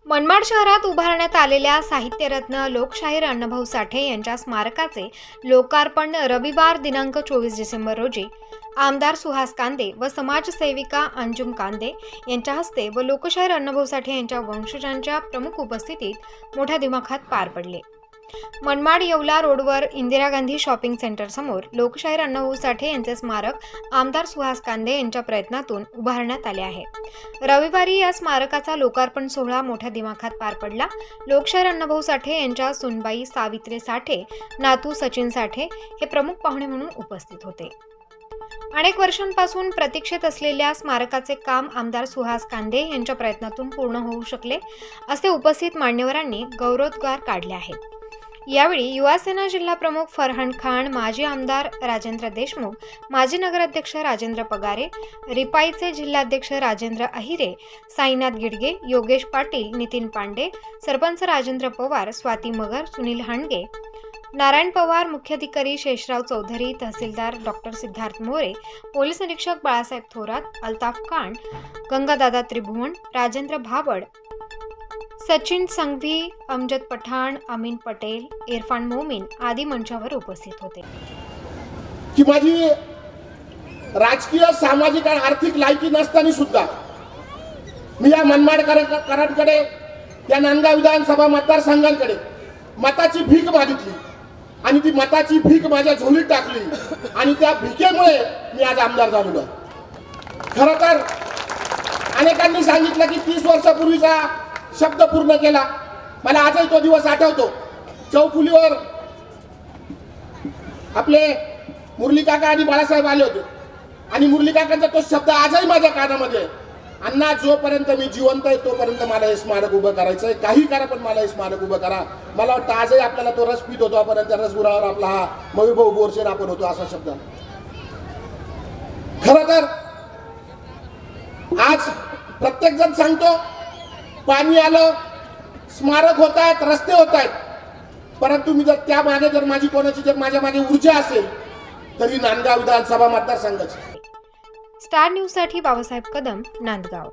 मनमाड शहरात उभारण्यात आलेल्या साहित्यरत्न लोकशाहीर अण्णाभाऊ साठे यांच्या स्मारकाचे लोकार्पण रविवार दिनांक 24 डिसेंबर रोजी आमदार सुहास कांदे व समाजसेविका अंजुम कांदे यांच्या हस्ते व लोकशाहीर अण्णाभाऊ साठे यांच्या वंशजांच्या प्रमुख उपस्थितीत मोठ्या दिमाखात पार पडले। मनमाड येवला रोडवर इंदिरा गांधी शॉपिंग सेंटर समोर लोकशाहीर अण्णाभाऊ साठे यांचे स्मारक आमदार सुहास कांदे यांच्या प्रयत्नातून उभारण्यात आले आहे। रविवारी या स्मारकाचा लोकार्पण सोहळा मोठ्या दिमाखात पार पडला। लोकशाहीर अण्णाभाऊ साठे यांच्या सुनबाई सावित्री साठे, नातू सचिन साठे हे प्रमुख पाहुणे म्हणून उपस्थित होते। अनेक वर्षांपासून प्रतीक्षेत असलेल्या स्मारकाचे काम आमदार सुहास कांदे यांच्या प्रयत्नातून पूर्ण होऊ शकले असे उपस्थित मान्यवरांनी गौरवोद्गार काढले आहेत। यावेळी युवा सेना जिल्हा प्रमुख फरहान खान, माजी आमदार राजेंद्र देशमुख, माजी नगराध्यक्ष राजेंद्र पगारे, रिपाईचे जिल्हाध्यक्ष राजेंद्र अहिरे, साईनाथ गिडगे, योगेश पाटील, नितीन पांडे, सरपंच राजेंद्र पवार, स्वाती मगर, सुनील हांडगे, नारायण पवार, मुख्याधिकारी शेषराव चौधरी, तहसीलदार डॉक्टर सिद्धार्थ मोरे, पोलीस निरीक्षक बाळासाहेब थोरात, अल्ताफ खान, गंगादादा त्रिभुवन, राजेंद्र भावड, सचिन संघवी, अमजद पठाण, अमीन पटेल, इरफान मोमीन आदी मंचावर उपस्थित होते। की माझी राजकीय, सामाजिक आणि आर्थिक लायकी नसताना सुद्धा मी या मनमाडकरांकडे, या नांदगाव विधानसभा मतदारसंघांकडे मताची भीक मागितली आणि ती मताची भीक माझ्या झोलीत टाकली आणि त्या भीकेमुळे मी आज आमदार झालो। खरं तर अनेकांनी सांगितलं की 30 वर्षापूर्वीचा शब्द पूर्ण केला। मला आजही तो दिवस आठवतो। चौफुलीवर आपले मुरली काका आणि बाळासाहेब आले होते आणि मुरली काकांचा तो शब्द आजही माझ्या कानामध्ये आहे, अण्णा जोपर्यंत मी जिवंत आहे तोपर्यंत मला हे स्मारक उभं करायचं आहे, काही करा पण मला हे स्मारक उभं करा। मला वाटतं आजही आपल्याला तो रस पित होतो आपण, त्या रसगुरावर आपला हा मयूरभाऊ बोरसेर आपण होतो असा शब्द। खरं तर आज प्रत्येक जण सांगतो पाणी आलं, स्मारक होत आहेत, रस्ते होत आहेत, परंतु मी जर त्या मागे जर माझी कोणाची जर माझ्या मागे ऊर्जा असेल तरी नांदगाव विधानसभा मतदारसंघाची। स्टार न्यूज साठी बाबासाहेब कदम, नांदगाव।